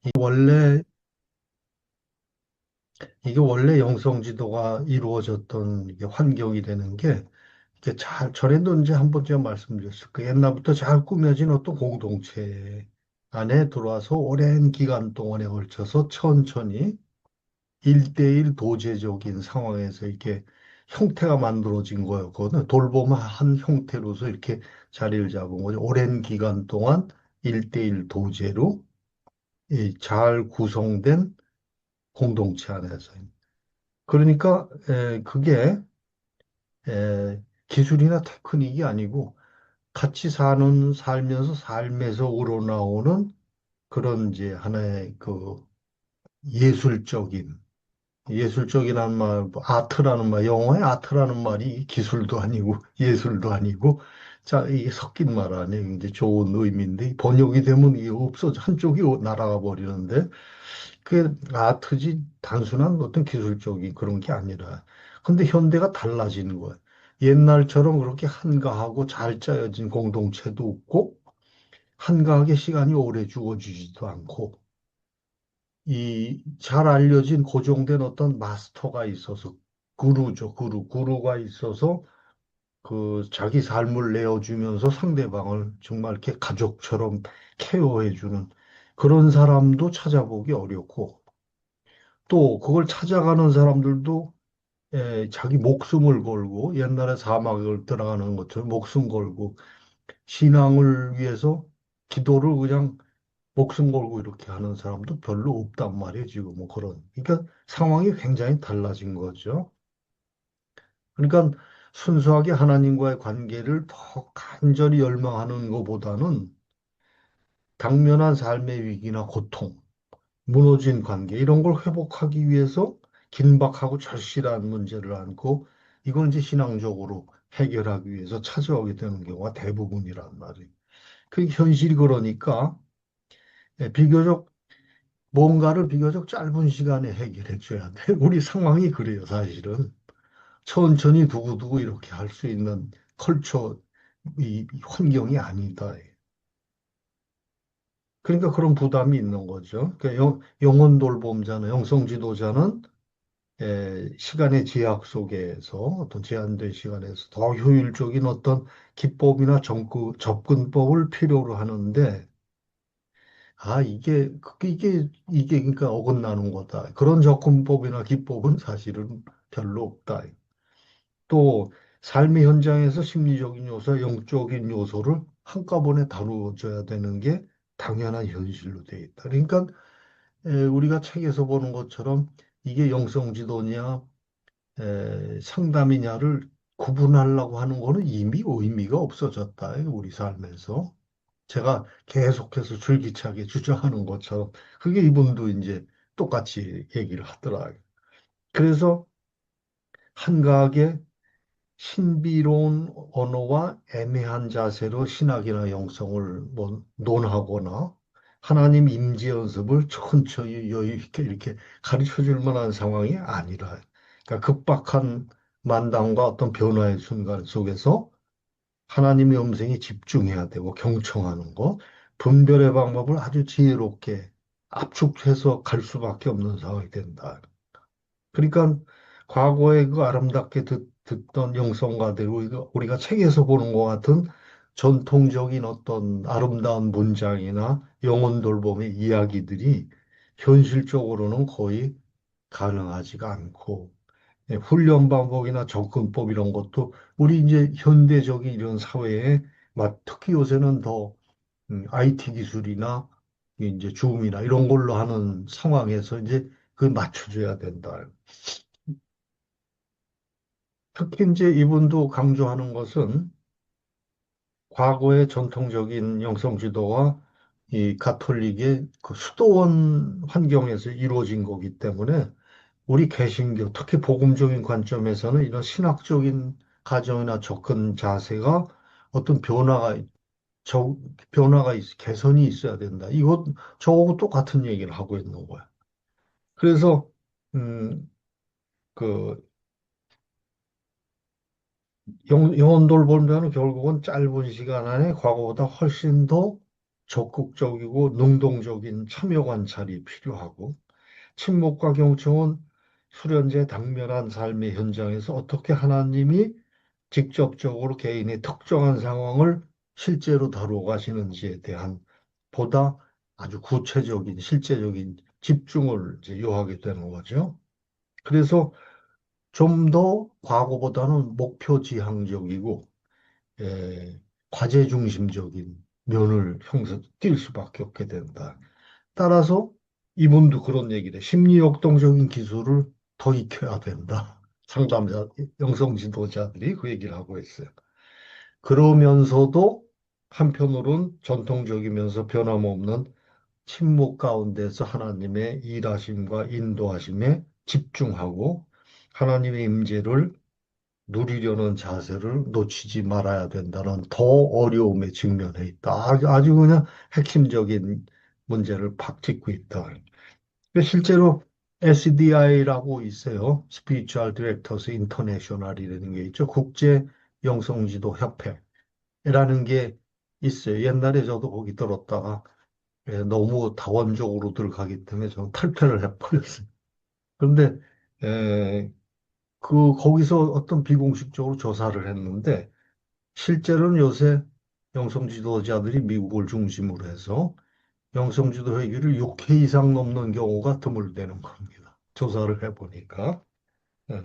이 원래, 이게 원래 영성 지도가 이루어졌던 이게 환경이 되는 게, 이게 전에도 이제 한 번 제가 말씀드렸을 거예요. 옛날부터 잘 꾸며진 어떤 공동체 안에 들어와서 오랜 기간 동안에 걸쳐서 천천히 일대일 도제적인 상황에서 이렇게 형태가 만들어진 거였거든요. 돌봄한 형태로서 이렇게 자리를 잡은 거죠. 오랜 기간 동안 일대일 도제로 이잘 구성된 공동체 안에서. 그러니까 그게 기술이나 테크닉이 아니고 같이 사는 살면서 삶에서 우러나오는 그런 이제 하나의 그 예술적인 예술적이라는 말, 뭐 아트라는 말, 영어의 아트라는 말이 기술도 아니고 예술도 아니고, 자, 이게 섞인 말 아니에요. 이제 좋은 의미인데, 번역이 되면 이게 없어져. 한쪽이 날아가 버리는데, 그게 아트지, 단순한 어떤 기술적인 그런 게 아니라. 근데 현대가 달라지는 거예요. 옛날처럼 그렇게 한가하고 잘 짜여진 공동체도 없고, 한가하게 시간이 오래 주어지지도 않고, 이 잘 알려진 고정된 어떤 마스터가 있어서 구루죠, 구루. 구루가 있어서 그 자기 삶을 내어주면서 상대방을 정말 이렇게 가족처럼 케어해주는 그런 사람도 찾아보기 어렵고 또 그걸 찾아가는 사람들도 자기 목숨을 걸고 옛날에 사막을 들어가는 것처럼 목숨 걸고 신앙을 위해서 기도를 그냥 목숨 걸고 이렇게 하는 사람도 별로 없단 말이에요, 지금 뭐 그런. 그러니까 상황이 굉장히 달라진 거죠. 그러니까 순수하게 하나님과의 관계를 더 간절히 열망하는 것보다는 당면한 삶의 위기나 고통, 무너진 관계, 이런 걸 회복하기 위해서 긴박하고 절실한 문제를 안고 이걸 이제 신앙적으로 해결하기 위해서 찾아오게 되는 경우가 대부분이란 말이에요. 그 현실이 그러니까 비교적 뭔가를 비교적 짧은 시간에 해결해 줘야 돼. 우리 상황이 그래요, 사실은. 천천히 두고두고 이렇게 할 수 있는 컬처, 이 환경이 아니다. 그러니까 그런 부담이 있는 거죠. 그러니까 영혼 돌봄자는, 영성 지도자는 시간의 제약 속에서 어떤 제한된 시간에서 더 효율적인 어떤 기법이나 접근법을 필요로 하는데 이게 그러니까 어긋나는 거다. 그런 접근법이나 기법은 사실은 별로 없다. 또 삶의 현장에서 심리적인 요소, 영적인 요소를 한꺼번에 다루어줘야 되는 게 당연한 현실로 돼 있다. 그러니까 우리가 책에서 보는 것처럼 이게 영성 지도냐, 상담이냐를 구분하려고 하는 거는 이미 의미가 없어졌다. 우리 삶에서. 제가 계속해서 줄기차게 주장하는 것처럼 그게 이분도 이제 똑같이 얘기를 하더라고요. 그래서 한가하게 신비로운 언어와 애매한 자세로 신학이나 영성을 뭐 논하거나 하나님 임재 연습을 천천히 여유 있게 이렇게 가르쳐 줄 만한 상황이 아니라 그러니까 급박한 만남과 어떤 변화의 순간 속에서 하나님의 음성에 집중해야 되고 경청하는 것, 분별의 방법을 아주 지혜롭게 압축해서 갈 수밖에 없는 상황이 된다. 그러니까 과거에 그 아름답게 듣던 영성가들, 우리가 책에서 보는 것 같은 전통적인 어떤 아름다운 문장이나 영혼 돌봄의 이야기들이 현실적으로는 거의 가능하지가 않고, 훈련 방법이나 접근법 이런 것도 우리 이제 현대적인 이런 사회에 특히 요새는 더 IT 기술이나 이제 줌이나 이런 걸로 하는 상황에서 이제 그 맞춰줘야 된다. 특히 이제 이분도 강조하는 것은 과거의 전통적인 영성 지도와 이 가톨릭의 그 수도원 환경에서 이루어진 거기 때문에 우리 개신교, 특히 복음적인 관점에서는 이런 신학적인 가정이나 접근 자세가 어떤 저, 개선이 있어야 된다. 저하고 똑같은 얘기를 하고 있는 거야. 그래서, 음, 그, 영혼 돌봄자는 결국은 짧은 시간 안에 과거보다 훨씬 더 적극적이고 능동적인 참여 관찰이 필요하고 친목과 경청은 수련자의 당면한 삶의 현장에서 어떻게 하나님이 직접적으로 개인의 특정한 상황을 실제로 다루어 가시는지에 대한 보다 아주 구체적인 실제적인 집중을 이제 요하게 되는 거죠. 그래서 좀 더 과거보다는 목표 지향적이고 과제 중심적인 면을 띌 수밖에 없게 된다. 따라서 이분도 그런 얘기를 해. 심리 역동적인 기술을 더 익혀야 된다. 상담자, 영성 지도자들이 그 얘기를 하고 있어요. 그러면서도 한편으로는 전통적이면서 변함없는 침묵 가운데서 하나님의 일하심과 인도하심에 집중하고 하나님의 임재를 누리려는 자세를 놓치지 말아야 된다는 더 어려움에 직면해 있다. 아주 그냥 핵심적인 문제를 팍 짚고 있다. 실제로 SDI라고 있어요. Spiritual Directors International이라는 게 있죠. 국제 영성지도 협회라는 게 있어요. 옛날에 저도 거기 들었다가 너무 다원적으로 들어가기 때문에 저는 탈퇴를 해버렸어요. 그런데 거기서 어떤 비공식적으로 조사를 했는데 실제로는 요새 영성 지도자들이 미국을 중심으로 해서 영성 지도 회계를 6회 이상 넘는 경우가 드물다는 겁니다. 조사를 해보니까. 예.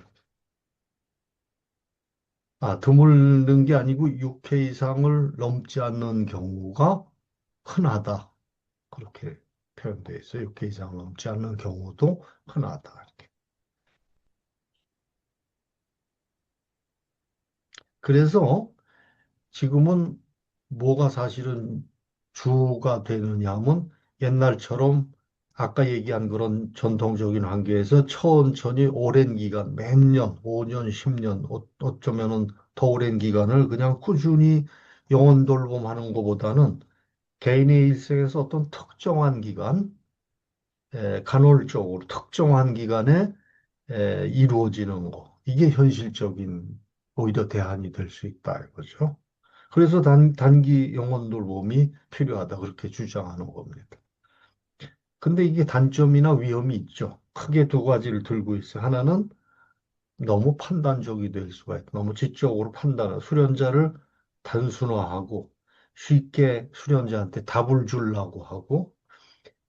드물는 게 아니고 6회 이상을 넘지 않는 경우가 흔하다. 그렇게 표현되어 있어요. 6회 이상 넘지 않는 경우도 흔하다. 이렇게. 그래서 지금은 뭐가 사실은 주가 되느냐 하면 옛날처럼 아까 얘기한 그런 전통적인 환경에서 천천히 오랜 기간, 몇 년, 5년, 10년, 어쩌면은 더 오랜 기간을 그냥 꾸준히 영혼 돌봄하는 것보다는 개인의 일생에서 어떤 특정한 기간, 간헐적으로 특정한 기간에 이루어지는 거. 이게 현실적인 오히려 대안이 될 수 있다 이거죠. 그래서 단기 영혼 돌봄이 필요하다 그렇게 주장하는 겁니다. 근데 이게 단점이나 위험이 있죠. 크게 두 가지를 들고 있어요. 하나는 너무 판단적이 될 수가 있다. 너무 지적으로 수련자를 단순화하고 쉽게 수련자한테 답을 주려고 하고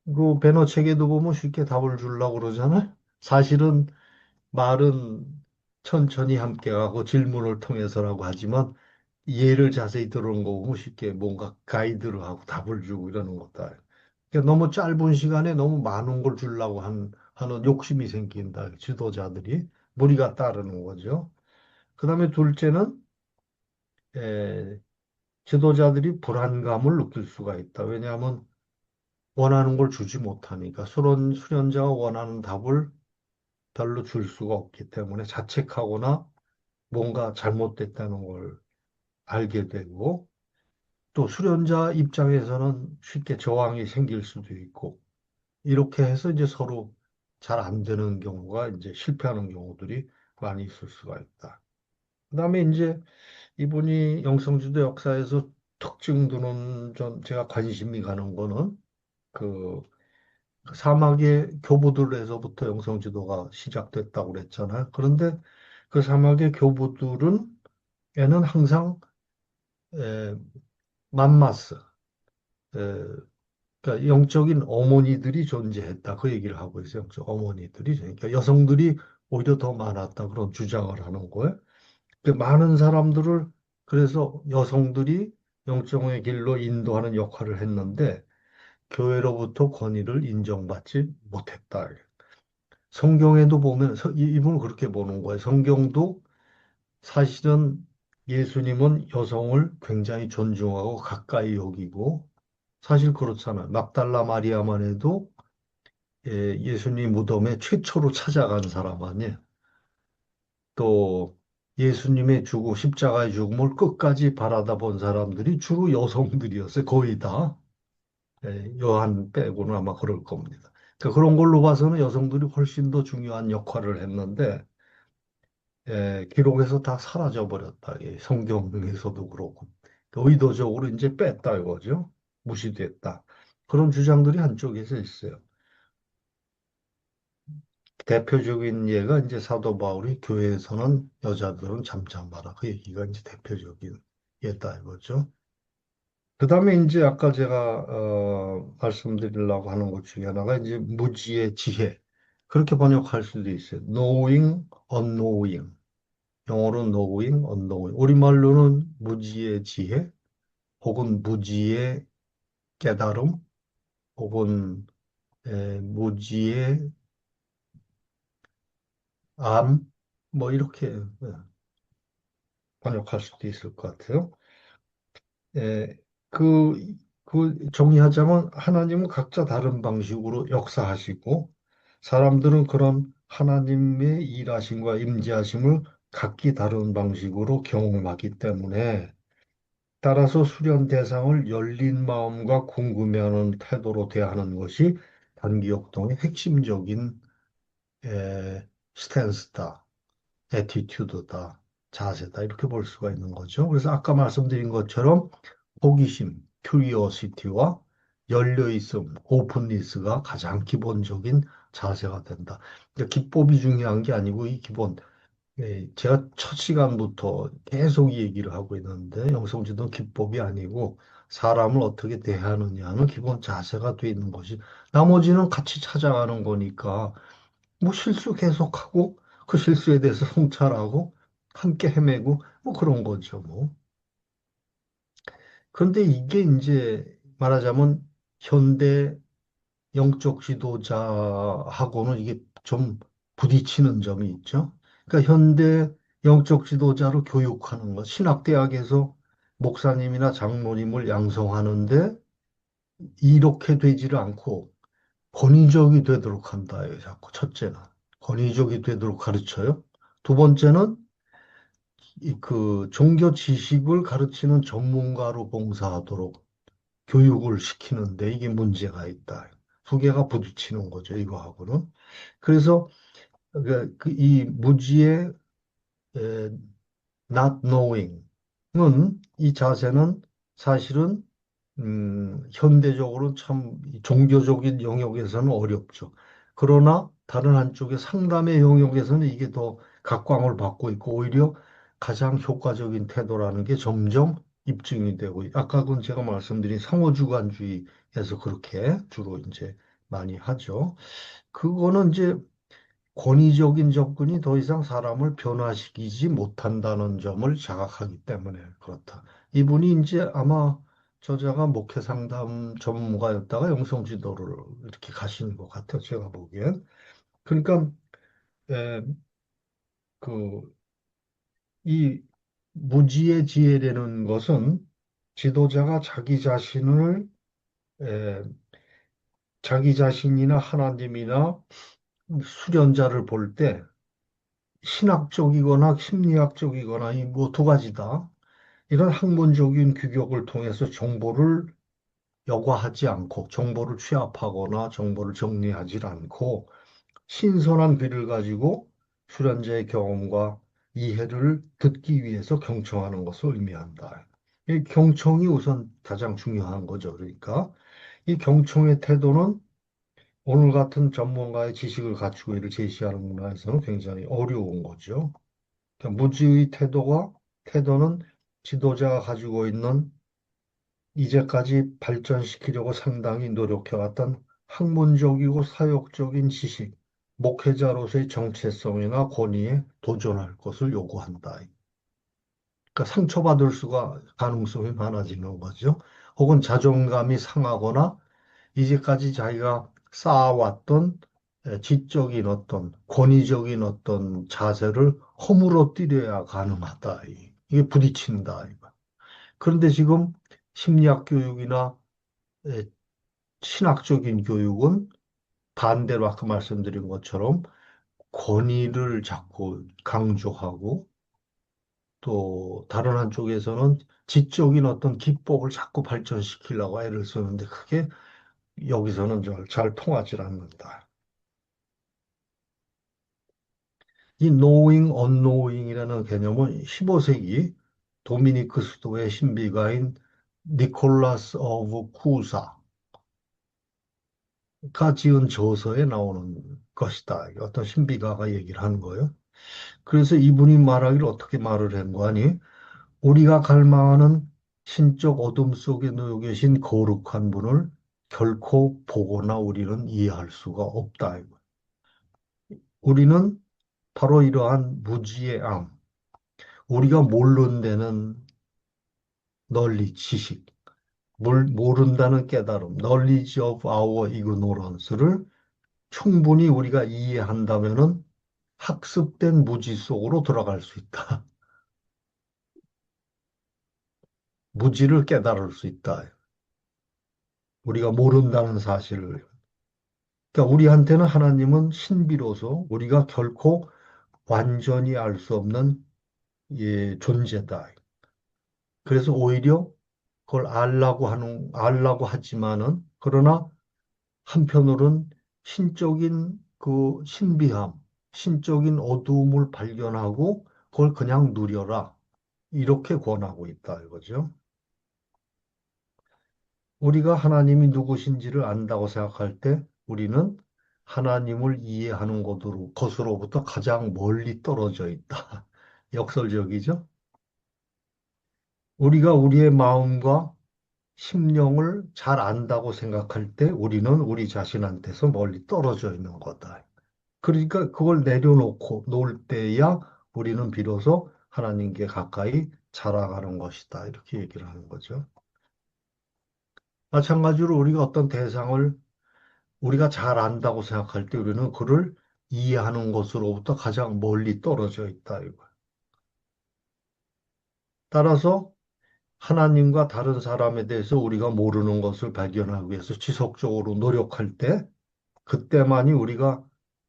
그 배너 책에도 보면 쉽게 답을 주려고 그러잖아요. 사실은 말은 천천히 함께 하고 질문을 통해서라고 하지만 예를 자세히 들어온 거 보면 쉽게 뭔가 가이드를 하고 답을 주고 이러는 것다. 그러니까 너무 짧은 시간에 너무 많은 걸 주려고 하는 욕심이 생긴다. 지도자들이 무리가 따르는 거죠. 그다음에 둘째는 에, 지도자들이 불안감을 느낄 수가 있다. 왜냐하면 원하는 걸 주지 못하니까 수련자가 원하는 답을 별로 줄 수가 없기 때문에 자책하거나 뭔가 잘못됐다는 걸 알게 되고 또 수련자 입장에서는 쉽게 저항이 생길 수도 있고 이렇게 해서 이제 서로 잘 안 되는 경우가 이제 실패하는 경우들이 많이 있을 수가 있다. 그다음에 이제 이분이 영성주도 역사에서 특징 두는 좀 제가 관심이 가는 거는 그 사막의 교부들에서부터 영성지도가 시작됐다고 그랬잖아요. 그런데 그 사막의 교부들은 에는 항상 에, 맘마스, 에, 그러니까 영적인 어머니들이 존재했다. 그 얘기를 하고 있어요. 영적 어머니들이. 그러니까 여성들이 오히려 더 많았다. 그런 주장을 하는 거예요. 그 많은 사람들을 그래서 여성들이 영적의 길로 인도하는 역할을 했는데 교회로부터 권위를 인정받지 못했다. 성경에도 보면 이분은 그렇게 보는 거예요. 성경도 사실은 예수님은 여성을 굉장히 존중하고 가까이 여기고 사실 그렇잖아요. 막달라 마리아만 해도 예수님 무덤에 최초로 찾아간 사람 아니에요. 또 예수님의 십자가의 죽음을 끝까지 바라다 본 사람들이 주로 여성들이었어요. 거의 다. 요한 빼고는 아마 그럴 겁니다. 그러니까 그런 걸로 봐서는 여성들이 훨씬 더 중요한 역할을 했는데 기록에서 다 사라져 버렸다. 성경에서도 그렇고. 의도적으로 이제 뺐다 이거죠. 무시됐다. 그런 주장들이 한쪽에서 있어요. 대표적인 예가 이제 사도 바울이 교회에서는 여자들은 잠잠하라. 그 얘기가 이제 대표적인 예다 이거죠. 그다음에 이제 아까 제가 말씀드리려고 하는 것 중에 하나가 이제 무지의 지혜. 그렇게 번역할 수도 있어요. knowing, unknowing. 영어로 knowing, unknowing. 우리말로는 무지의 지혜, 혹은 무지의 깨달음, 혹은 무지의 암, 뭐 이렇게 번역할 수도 있을 것 같아요. 예, 그, 정리하자면 하나님은 각자 다른 방식으로 역사하시고 사람들은 그런 하나님의 일하심과 임재하심을 각기 다른 방식으로 경험하기 때문에 따라서 수련 대상을 열린 마음과 궁금해하는 태도로 대하는 것이 단기역동의 핵심적인 스탠스다. 애티튜드다, 자세다 이렇게 볼 수가 있는 거죠. 그래서 아까 말씀드린 것처럼 호기심, 큐리오시티와 열려있음, 오픈니스가 가장 기본적인 자세가 된다. 그러니까 기법이 중요한 게 아니고 이 기본, 제가 첫 시간부터 계속 이 얘기를 하고 있는데 영성지도는 기법이 아니고 사람을 어떻게 대하느냐는 기본 자세가 돼 있는 것이 나머지는 같이 찾아가는 거니까 뭐 실수 계속하고 그 실수에 대해서 성찰하고 함께 헤매고 뭐 그런 거죠, 뭐. 그런데 이게 이제 말하자면 현대 영적 지도자하고는 이게 좀 부딪히는 점이 있죠. 그러니까 현대 영적 지도자로 교육하는 것, 신학대학에서 목사님이나 장로님을 양성하는데 이렇게 되지를 않고 권위적이 되도록 한다. 자꾸 첫째는 권위적이 되도록 가르쳐요. 두 번째는 그 종교 지식을 가르치는 전문가로 봉사하도록 교육을 시키는데 이게 문제가 있다. 두 개가 부딪히는 거죠, 이거하고는. 그래서 이 무지의 에, not knowing은 이 자세는 사실은 현대적으로 참 종교적인 영역에서는 어렵죠. 그러나 다른 한쪽의 상담의 영역에서는 이게 더 각광을 받고 있고 오히려 가장 효과적인 태도라는 게 점점 입증이 되고 아까 그 제가 말씀드린 상호주관주의에서 그렇게 주로 이제 많이 하죠. 그거는 이제 권위적인 접근이 더 이상 사람을 변화시키지 못한다는 점을 자각하기 때문에 그렇다. 이분이 이제 아마 저자가 목회 상담 전문가였다가 영성 지도를 이렇게 가시는 것 같아요. 제가 보기엔. 그러니까 에, 그, 이 무지의 지혜라는 것은 지도자가 에, 자기 자신이나 하나님이나 수련자를 볼때 신학적이거나 심리학적이거나 이 뭐 두 가지다. 이런 학문적인 규격을 통해서 정보를 여과하지 않고 정보를 취합하거나 정보를 정리하지 않고 신선한 귀를 가지고 수련자의 경험과 이해를 듣기 위해서 경청하는 것을 의미한다. 이 경청이 우선 가장 중요한 거죠. 그러니까 이 경청의 태도는 오늘 같은 전문가의 지식을 갖추고 이를 제시하는 문화에서는 굉장히 어려운 거죠. 그러니까 무지의 태도는 지도자가 가지고 있는 이제까지 발전시키려고 상당히 노력해왔던 학문적이고 사역적인 지식, 목회자로서의 정체성이나 권위에 도전할 것을 요구한다. 그러니까 상처받을 수가 가능성이 많아지는 거죠. 혹은 자존감이 상하거나 이제까지 자기가 쌓아왔던 지적인 어떤 권위적인 어떤 자세를 허물어뜨려야 가능하다. 이게 부딪힌다. 이거. 그런데 지금 심리학 교육이나 에, 신학적인 교육은 반대로 아까 말씀드린 것처럼 권위를 자꾸 강조하고 또 다른 한쪽에서는 지적인 어떤 기법을 자꾸 발전시키려고 애를 쓰는데 그게 여기서는 잘 통하지 않는다. 이 knowing, unknowing이라는 개념은 15세기 도미니크 수도의 신비가인 니콜라스 오브 쿠사가 지은 저서에 나오는 것이다. 어떤 신비가가 얘기를 하는 거예요. 그래서 이분이 말하기를 어떻게 말을 한 거 아니? 우리가 갈망하는 신적 어둠 속에 놓여 계신 거룩한 분을 결코 보거나 우리는 이해할 수가 없다. 우리는 바로 이러한 무지의 암, 우리가 모르는 데는 널리 지식, 모른다는 깨달음, knowledge of our ignorance를 충분히 우리가 이해한다면은 학습된 무지 속으로 들어갈 수 있다. 무지를 깨달을 수 있다. 우리가 모른다는 사실을. 그러니까 우리한테는 하나님은 신비로서 우리가 결코 완전히 알 수 없는 존재다. 그래서 오히려 그걸 알라고 하지만은, 그러나 한편으로는 신적인 그 신비함, 신적인 어두움을 발견하고 그걸 그냥 누려라. 이렇게 권하고 있다 이거죠. 우리가 하나님이 누구신지를 안다고 생각할 때 우리는 하나님을 이해하는 것으로부터 가장 멀리 떨어져 있다. 역설적이죠? 우리가 우리의 마음과 심령을 잘 안다고 생각할 때 우리는 우리 자신한테서 멀리 떨어져 있는 거다. 그러니까 그걸 내려놓고 놓을 때야 우리는 비로소 하나님께 가까이 자라가는 것이다. 이렇게 얘기를 하는 거죠. 마찬가지로 우리가 어떤 대상을 우리가 잘 안다고 생각할 때 우리는 그를 이해하는 것으로부터 가장 멀리 떨어져 있다. 이거. 따라서 하나님과 다른 사람에 대해서 우리가 모르는 것을 발견하기 위해서 지속적으로 노력할 때 그때만이 우리가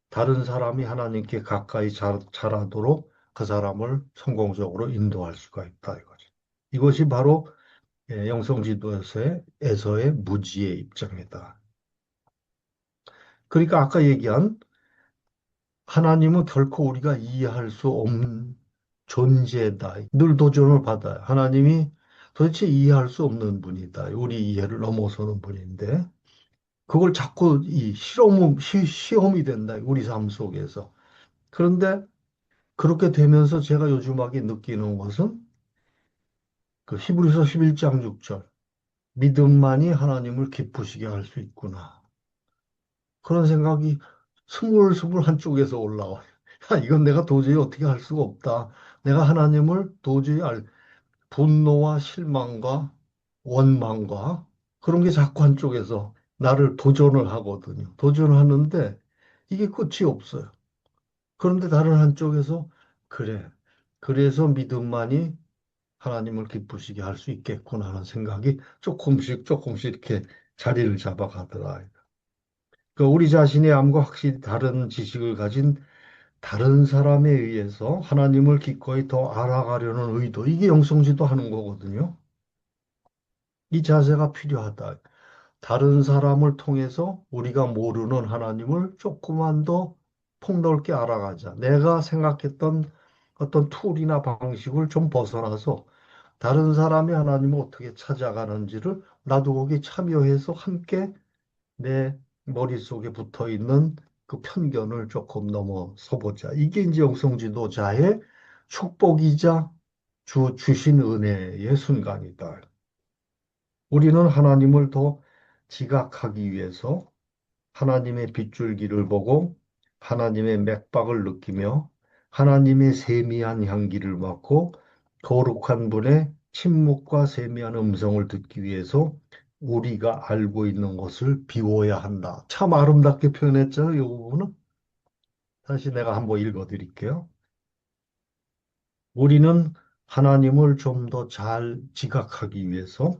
다른 사람이 하나님께 가까이 자라도록 그 사람을 성공적으로 인도할 수가 있다 이거죠. 이것이 바로 영성지도에서의 무지의 입장이다. 그러니까 아까 얘기한 하나님은 결코 우리가 이해할 수 없는 존재다. 늘 도전을 받아요. 하나님이 도대체 이해할 수 없는 분이다. 우리 이해를 넘어서는 분인데 그걸 자꾸 시험이 된다. 우리 삶 속에서. 그런데 그렇게 되면서 제가 요즘하게 느끼는 것은 그 히브리서 11장 6절 믿음만이 하나님을 기쁘시게 할 수 있구나. 그런 생각이 스물스물 한쪽에서 올라와요. 야, 이건 내가 도저히 어떻게 할 수가 없다. 내가 하나님을 도저히 분노와 실망과 원망과 그런 게 자꾸 한쪽에서 나를 도전을 하거든요. 도전을 하는데 이게 끝이 없어요. 그런데 다른 한쪽에서 그래. 그래서 믿음만이 하나님을 기쁘시게 할 수 있겠구나 하는 생각이 조금씩 조금씩 이렇게 자리를 잡아가더라. 그러니까 우리 자신의 암과 확실히 다른 지식을 가진 다른 사람에 의해서 하나님을 기꺼이 더 알아가려는 의도, 이게 영성지도 하는 거거든요. 이 자세가 필요하다. 다른 사람을 통해서 우리가 모르는 하나님을 조금만 더 폭넓게 알아가자. 내가 생각했던 어떤 툴이나 방식을 좀 벗어나서 다른 사람이 하나님을 어떻게 찾아가는지를 나도 거기에 참여해서 함께 내 머릿속에 붙어 있는 그 편견을 조금 넘어서 보자. 이게 이제 영성 지도자의 축복이자 주신 은혜의 순간이다. 우리는 하나님을 더 지각하기 위해서 하나님의 빗줄기를 보고 하나님의 맥박을 느끼며 하나님의 세미한 향기를 맡고 거룩한 분의 침묵과 세미한 음성을 듣기 위해서 우리가 알고 있는 것을 비워야 한다. 참 아름답게 표현했죠, 이 부분은. 다시 내가 한번 읽어 드릴게요. 우리는 하나님을 좀 더 잘 지각하기 위해서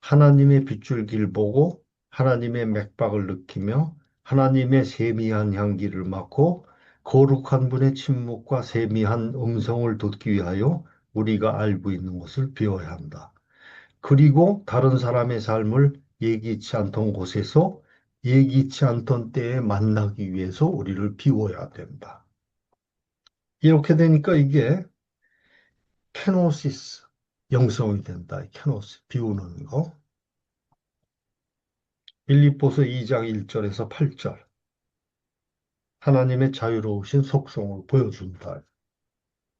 하나님의 빗줄기를 보고 하나님의 맥박을 느끼며 하나님의 세미한 향기를 맡고 거룩한 분의 침묵과 세미한 음성을 듣기 위하여 우리가 알고 있는 것을 배워야 한다. 그리고 다른 사람의 삶을 예기치 않던 곳에서 예기치 않던 때에 만나기 위해서 우리를 비워야 된다. 이렇게 되니까 이게 케노시스, 영성이 된다. 케노스, 비우는 거. 빌립보서 2장 1절에서 8절. 하나님의 자유로우신 속성을 보여준다.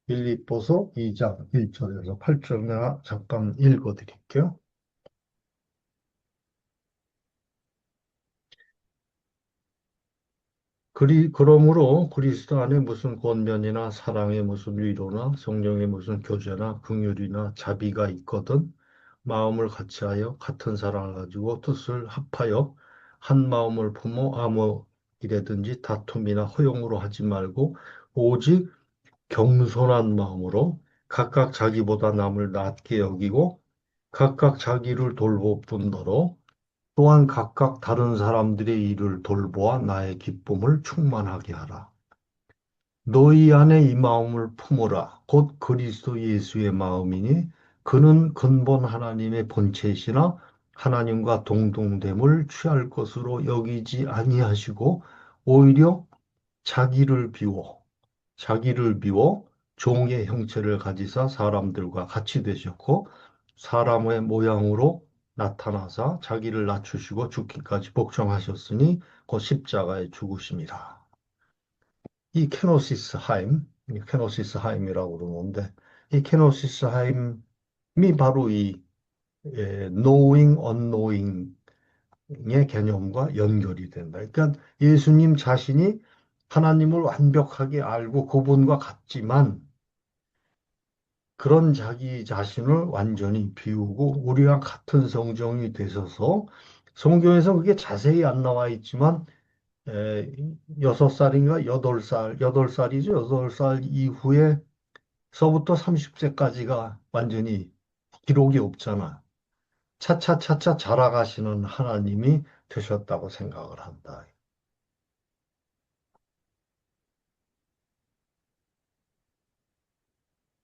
빌립보서 2장 1절에서 8절 내가 잠깐 읽어드릴게요. 그러므로 그리스도 안에 무슨 권면이나 사랑의 무슨 위로나 성령의 무슨 교제나 긍휼이나 자비가 있거든 마음을 같이하여 같은 사랑을 가지고 뜻을 합하여 한 마음을 품어 아무 일에든지 다툼이나 허용으로 하지 말고 오직 겸손한 마음으로 각각 자기보다 남을 낮게 여기고 각각 자기를 돌볼 뿐더러 또한 각각 다른 사람들의 일을 돌보아 나의 기쁨을 충만하게 하라. 너희 안에 이 마음을 품으라. 곧 그리스도 예수의 마음이니 그는 근본 하나님의 본체이시나 하나님과 동등됨을 취할 것으로 여기지 아니하시고 오히려 자기를 비워 자기를 비워 종의 형체를 가지사 사람들과 같이 되셨고 사람의 모양으로 나타나사 자기를 낮추시고 죽기까지 복종하셨으니 곧 십자가에 죽으심이라. 이 케노시스 하임, 이 케노시스 하임이라고 그러는데 이 케노시스 하임이 바로 이 knowing, unknowing의 개념과 연결이 된다. 그러니까 예수님 자신이 하나님을 완벽하게 알고 그분과 같지만 그런 자기 자신을 완전히 비우고 우리와 같은 성정이 되셔서 성경에서 그게 자세히 안 나와 있지만 6살인가 8살이죠. 8살 이후에서부터 30세까지가 완전히 기록이 없잖아. 차차차차 자라가시는 하나님이 되셨다고 생각을 한다.